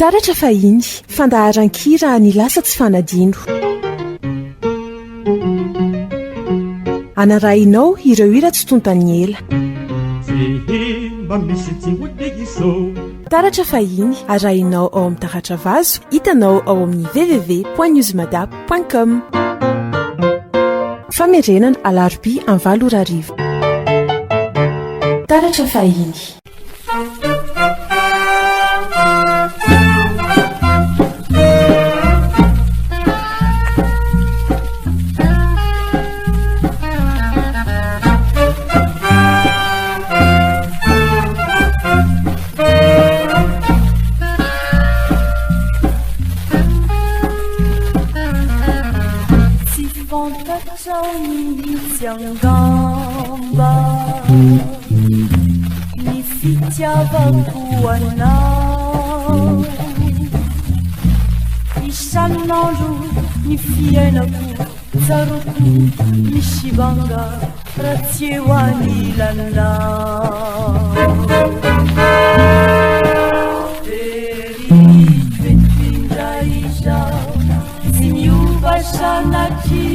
taratra fahiny fandaharan-kira ny lasa tsy fanadino anarahinao ireo hira tsy tontany ela taratra fahiny arahinao ao amin'ny taratra vazo hitanao ao amin'ny www.newsmadap.com famerenana alarobia amin'ny 7 arivo taratra fahiny Angamba ni fitiavako anao isanandro ny fiainako tsaroko misy banga raha tsy eo anilanao veritvetifindray izao tsy miova sanatry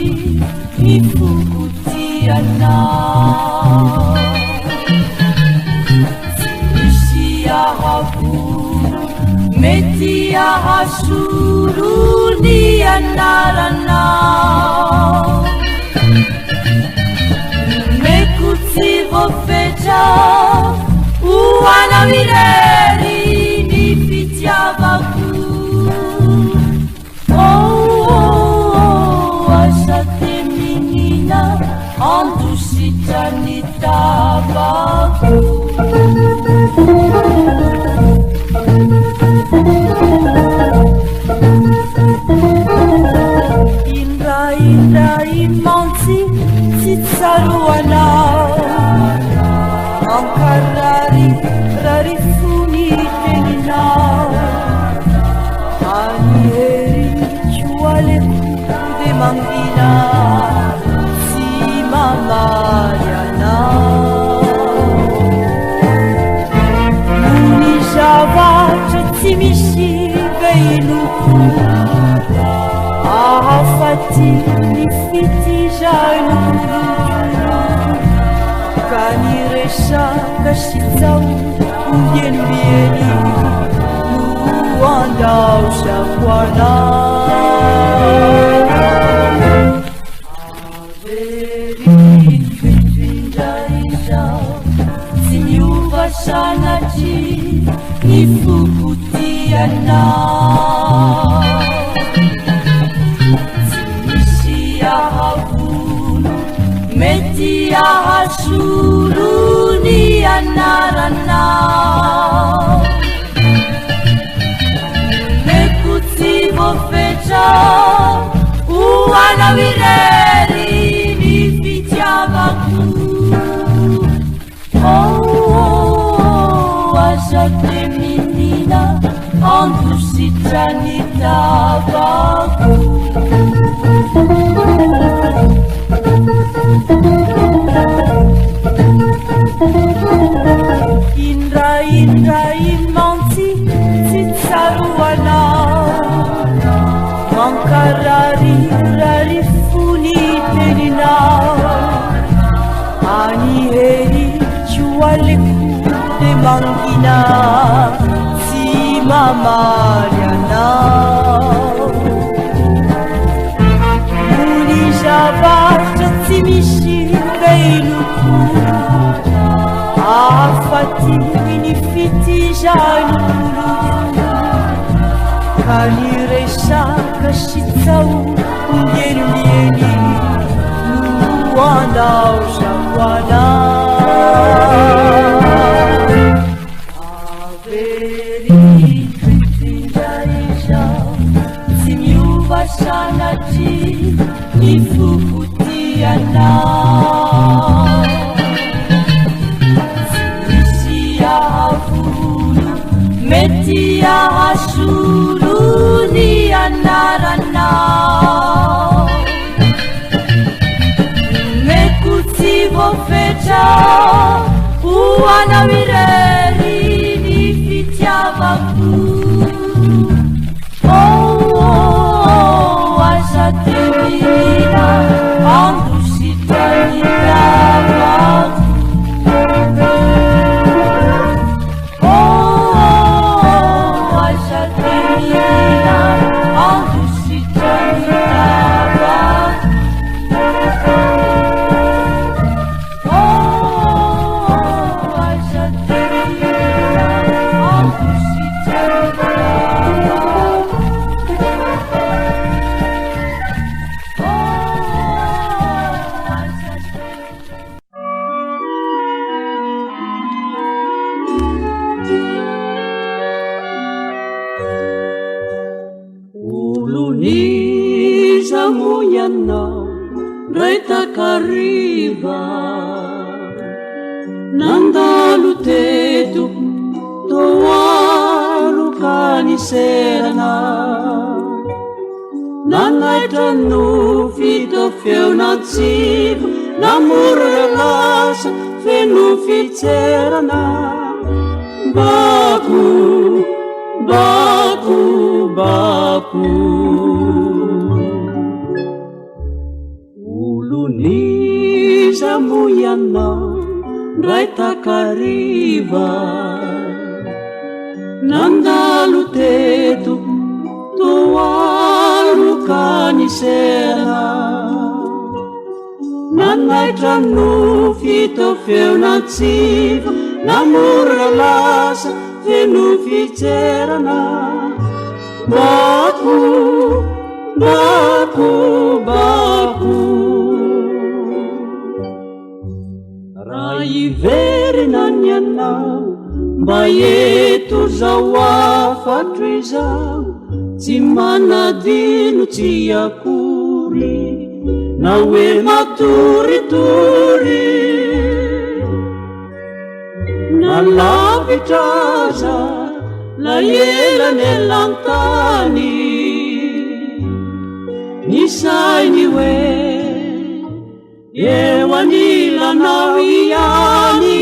ny fokotianao tsy misy ahavono mety ahasoro ny anaranao meko tsy voafetra ho anao irery ny fitiavako andositany tabako indray mantsy tsy tsaroanao ankarary rary fony teninao anyhery tsoaleko de mangina mamarianao nony zavatra tsy misy veiloko ahafaty ny fitizanoko ka ny resaka sy tsao mienimieny no andaosako anao sanatry ny fokotianao tsy misy ahavono mety ahasoro ny anaranao meko tsy voafetra ho anao irery ny fitiavako azate menina andositrany tabako indray mantsy tsy tsaroanao mankarary rary fony teninao anyhery tsoaleko de mangina tsy mamarianao nony zavatra tsy misy veiloko afaty ny fitizanolo ka ny resaka sy tsao mienimieny no andaosako anao tsy miova sanatry ny fokotianao tsy misy ahavono mety ahasoro ny anaranao meko tsy voafetra ho anao irery ny fitiavako Takariva nandalo teto toalo kaniserana nanaitra no fito feonatsivo namoralasa feno fitserana bako bako bako Moyana ray takariva nandalo teto toalo kaniserana nanaitra no fito feonatsivo namoralasa feno fitserana bako bako bako iverinany anao mba eto zao afatro izao tsy manadino tsy akory na hoe matoritory na lavitraza la elany elantany nisainy hoe eo anilanao ihany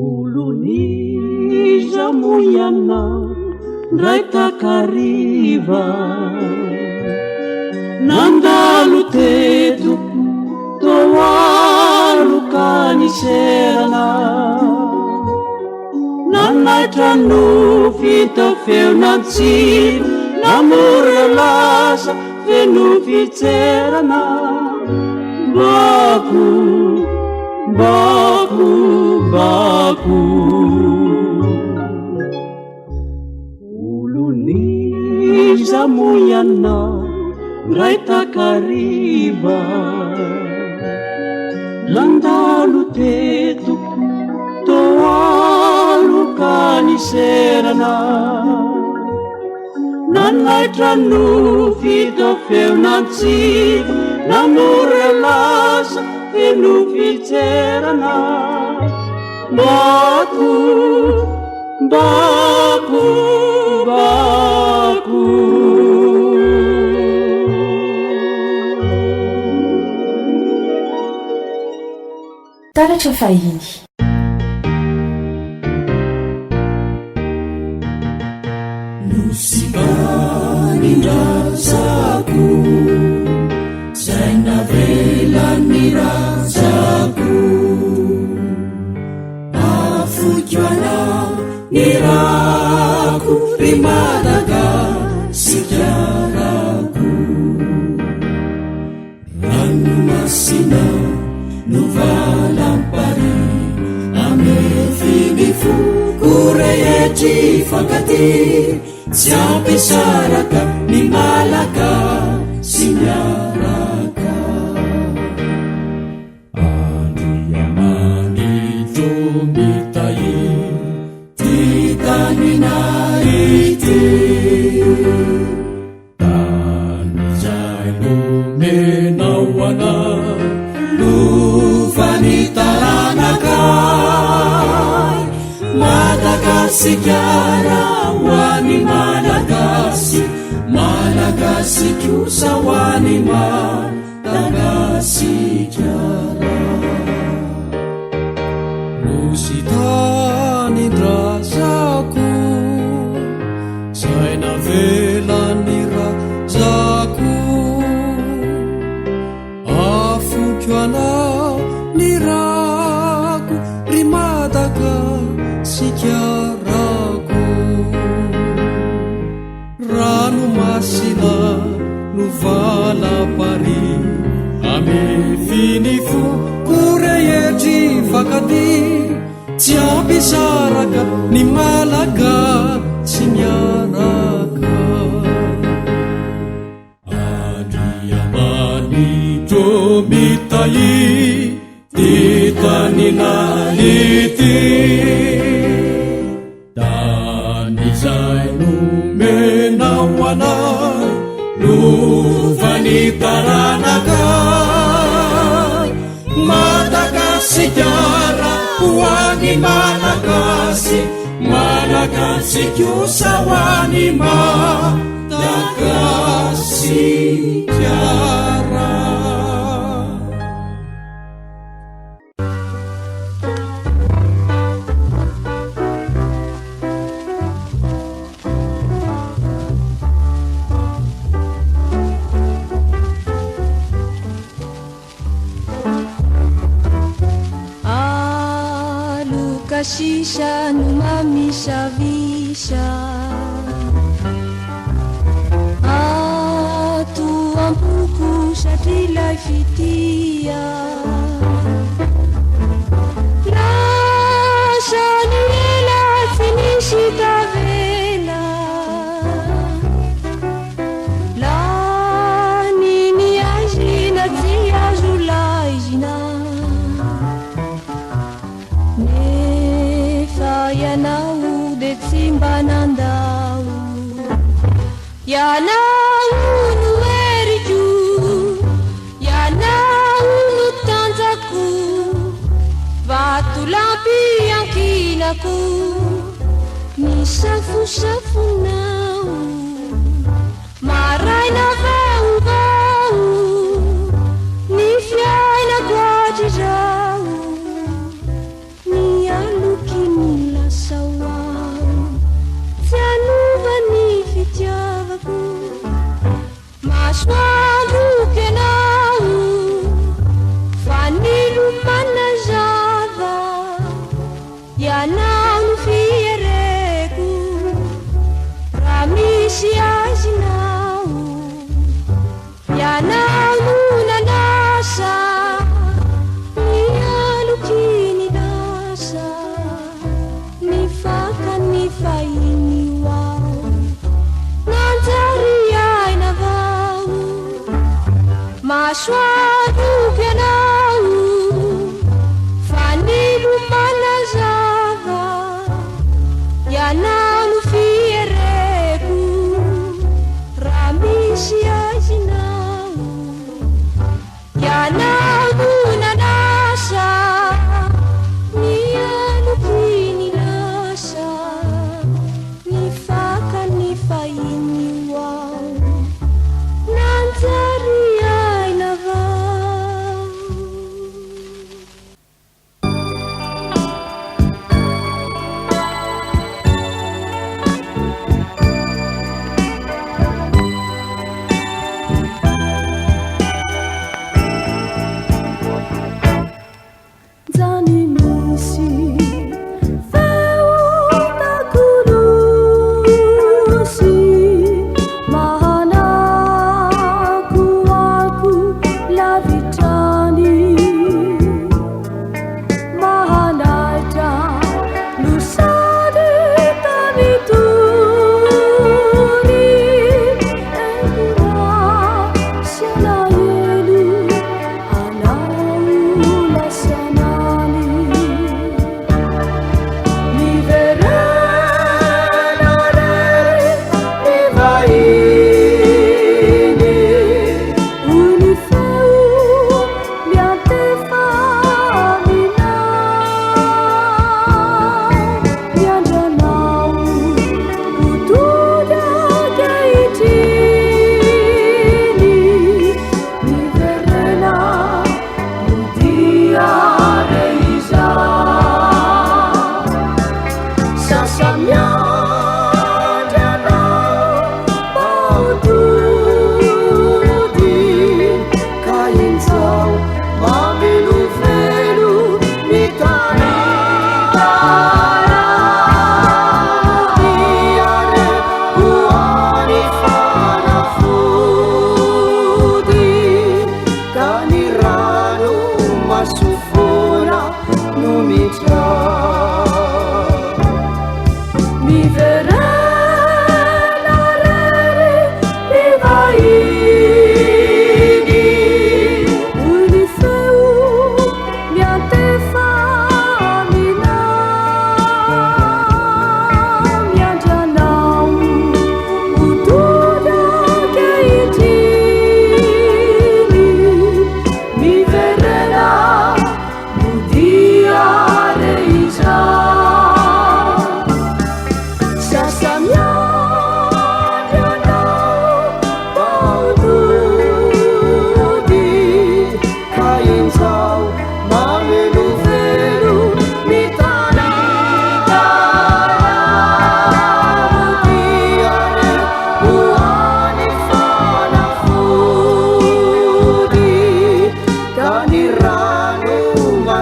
oloniza moyana ray takariva nandalo teto toalo kaniserana nanaitra no fito feonatsivo namoralasa feno fitserana bako bako bako oloniza moyana ray takariva nandalo teto toalo kaniserana nanaitra no fito feonatsivo namoralasa feno fitserana bako bako bako taratra fahiny Razako zay navelany razako afokoana ny rako ry Madagasikarako rano masina no valampary ame finifo korehetry fankaty tsy ampesaraka ny malaka sy miaraka andriamany tomitai ty tanina ity tany zay nomenao ana lovany taranakay Madagasikara wani Malagasy Malagasy kosa wani Madagasikara nositany razako zay navelany razako afokoana ny rako ry Madagasikarako rano masina no valapary ame finifo korehetry vakaty mifisaraka ny malaga sy miaraka andriamanitro mitai ty taninahity tanizay nomenao anay lovany taranaka Madagasikara hoany malagasy malagasy kosa hoany Madagasikara Shisha numamishavisha atuampuku shatila fitia lashanila finishitavela la nini ajina tiajulaijina yanau de tsimbanandau yanau nueriju yanau nutanzaku vatulampi yankinaku nisafu-safu nau maraina vau-vau nifiaina guajijau Maswadu kenau fanilu manajava yanau fiereku ramisi ajinau yanau nanasa nialukini nasa nifaka nifaini wao Maswadu kenau fanilu manajava yanau fiereku ramisi ajinau yanau nanasa nialukini nasa nifaka nifaini wao nanzari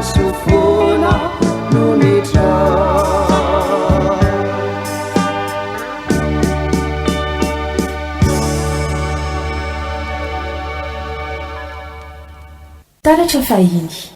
sofona nonetra taratra fahiny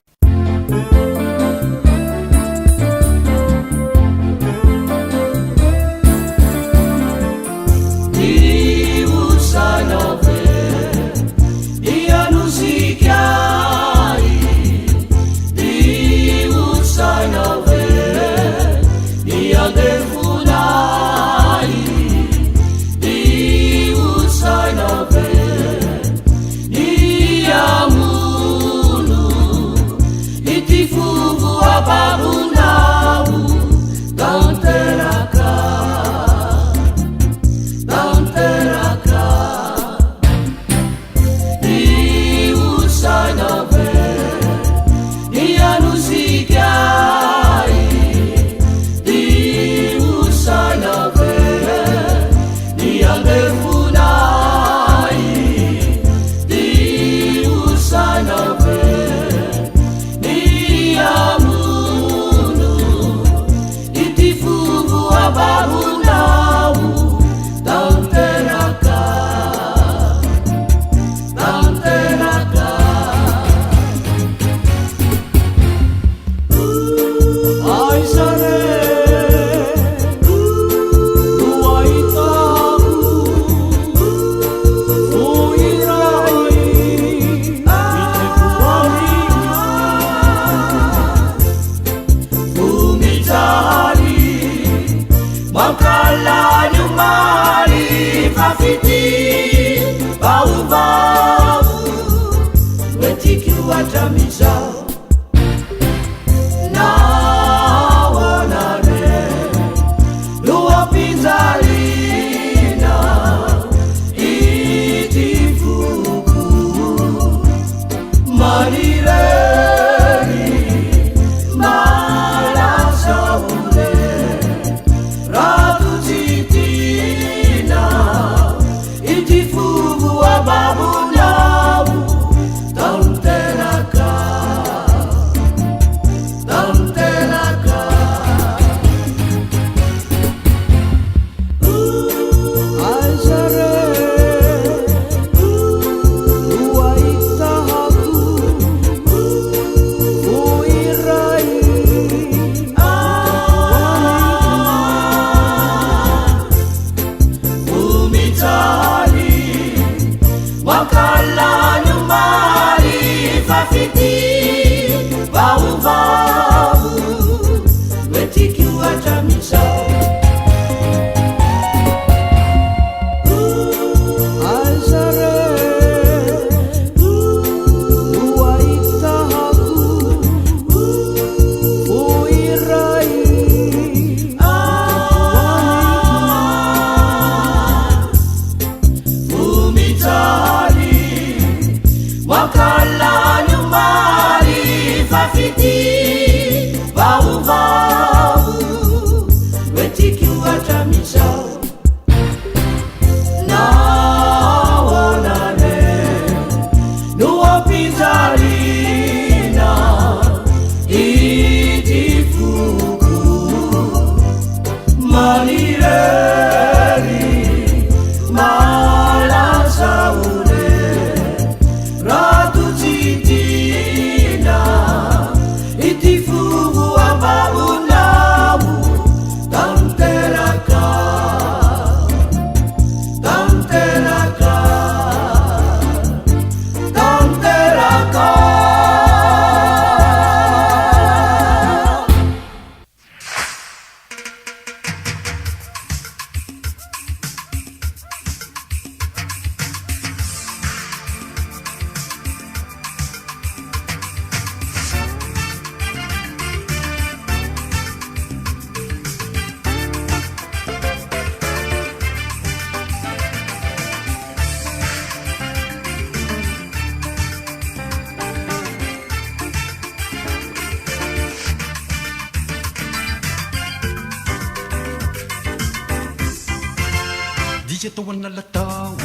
atao analatao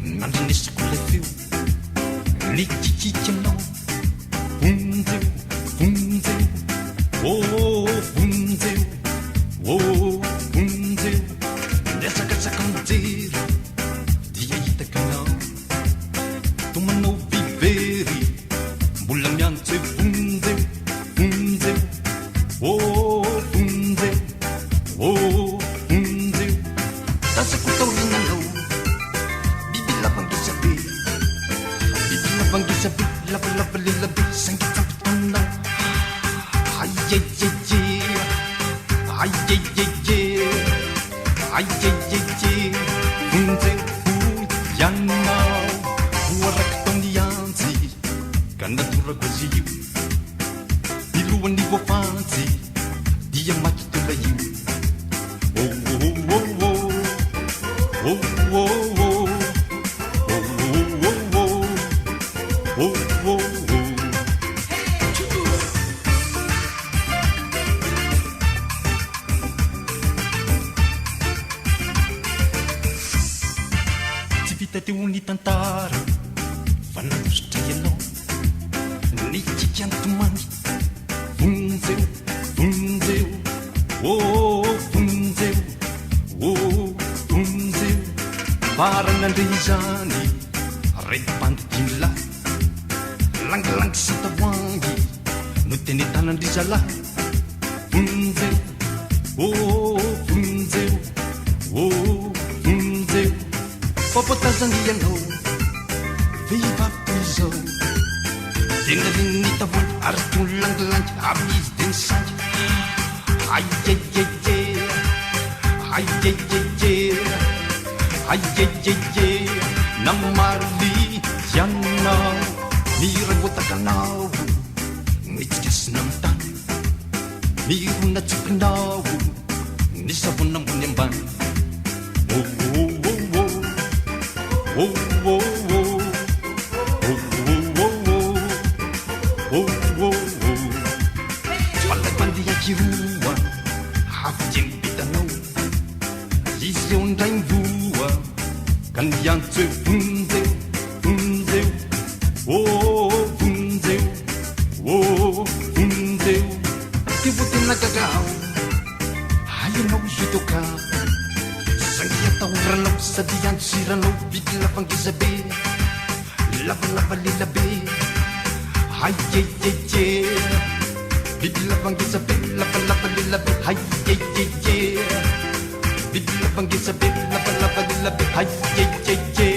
nandrinesiko le feo likikikyanao onjeo vonjeo vonjeo ndesakatsaka mijery dia hitakanao tomanao vivery mbola miantso hoe vonjeo vonjeo vonjeo vonjeo tasako taorinanao biby lavangisabe biby lavangisabe lavalava lelabe sangitsampitonao ayeyeje ayeyeje ayeyeje vonjeo ianao voaraiky taony antsy ka natorako azy io ilohan'ny voafantsy dia makitola io tsy vita teo ny tantara fa nanositra ianao ny kikiantomany vonjeo vonjeo vonjeo vonjeo faranandre izany retim-pandidinla langilangy satahoangy no teny tanandry zalahy vonjeo vonjeo vonjeo fapotazany ianao vehivavy izao tena reny tavoany ary tony langilangy amizy de ny sangy ayeyeje ayeyeje ayeyeje namarily ianao miragotakanao mitsikasina amy tany mirona tsokinao ny savona ambony ambany falay mandihakiroa hafy mibitanao izy eo ndray mivoa ka niantso hoe vonjeo vonjeo vonjeo vonjeo ty votena gagao hainao zitoka sangy atahoranao sady antosiranao biby lavangisabe lavalava lelabe ayeyeje biby lavangisabe lavalava lelabe ayeyeje biby lavangisabe lavalava lelabe ayeyeje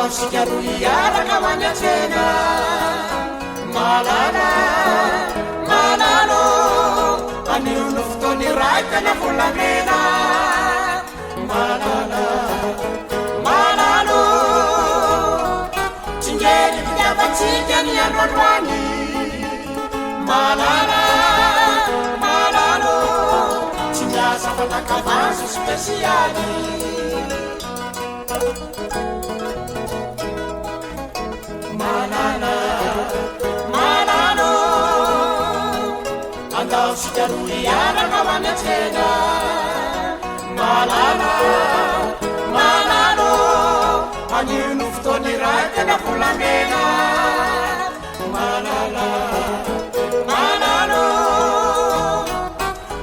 Sikaruiara kawanya tena malala malalo ani unuftoni raita na fulamena malala malalo tingeri bidabatika ni andwani malala malalo tingaza patakavansu speciali malalo andao sikaruiana kawana tena malala malalo aninu ftoni raita na fulamena malala malalo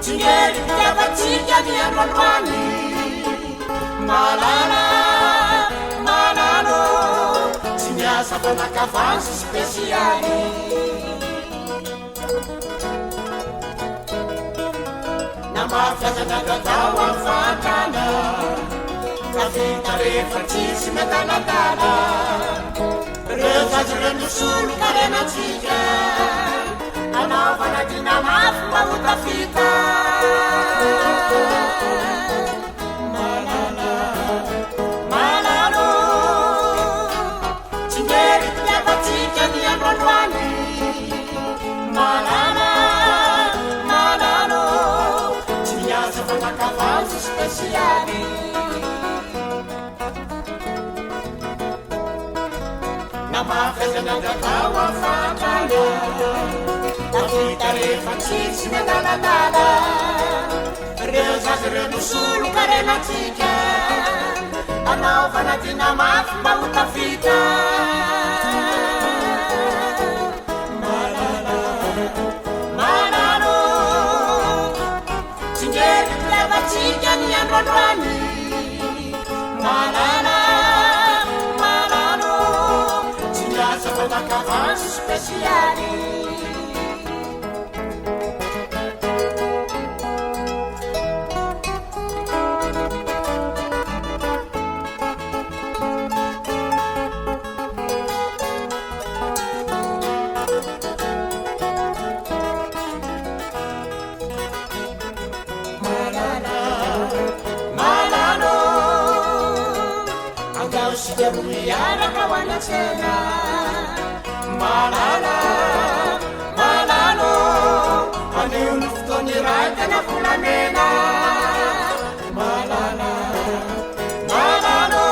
tingeri bidabatika ni andwani malala malalo tingaza panakavansu speciali namafyazanadadao amfatana kafita rehefa tsisy metanatana rehefazy renosolo karenatsika anaovanadina mafy mba hotafy fanakavanzo spesialy namafezanadakao afatana tafita rehefa tsitsy madaladala reo zazy reo nosolo karenatsika anao fanatina mafy mba ho tafita malalo tsingery mpiavatsika ny androandroany malala fanakavanzo spesialy malalo andao sideroiaraka hoanatsena malala malalo aneony fotoany ray tena volamena malala malalo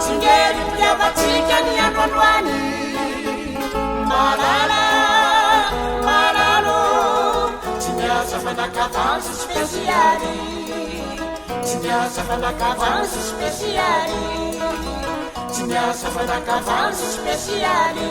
tsingery mpiavatsika ny androandroany malala malalo tsy miasa fanakavanzo spesialy tsy miasa fanakavanzo spesialy tsy miasa fanakavanzo spesialy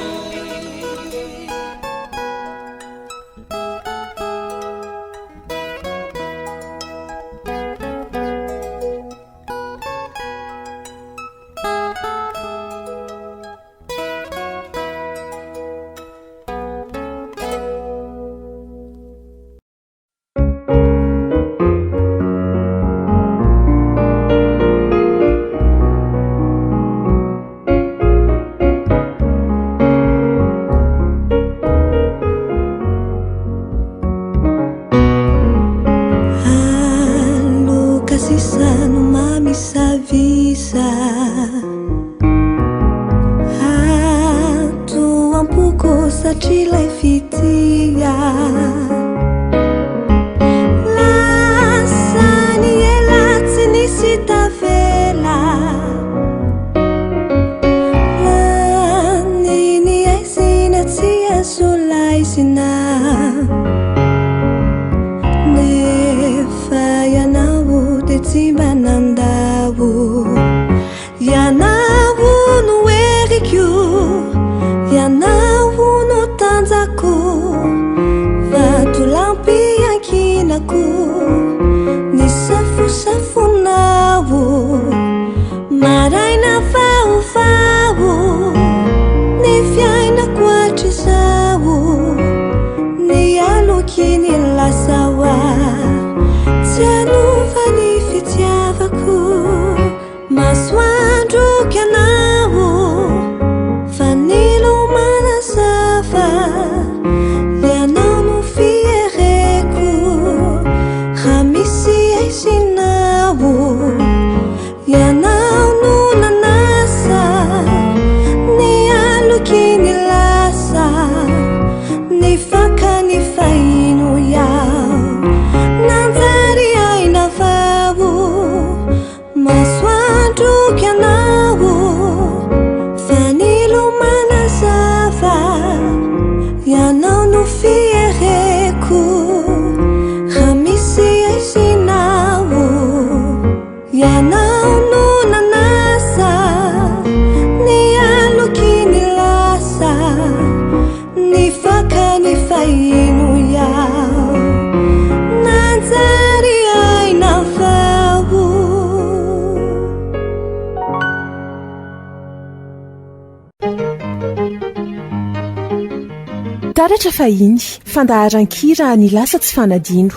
taratra fahiny fandaharan-kira ny lasa tsy fanadino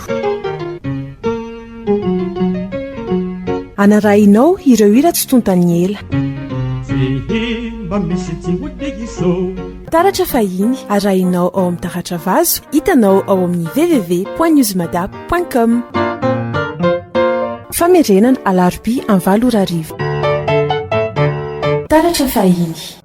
anarahinao ireo hira tsy tontany ela taratra fahiny arahinao ao amin'ny taratra vazo hitanao ao amin'ny www.newsmadap.com famerenana alarobia amin'ny 7 taratra fahiny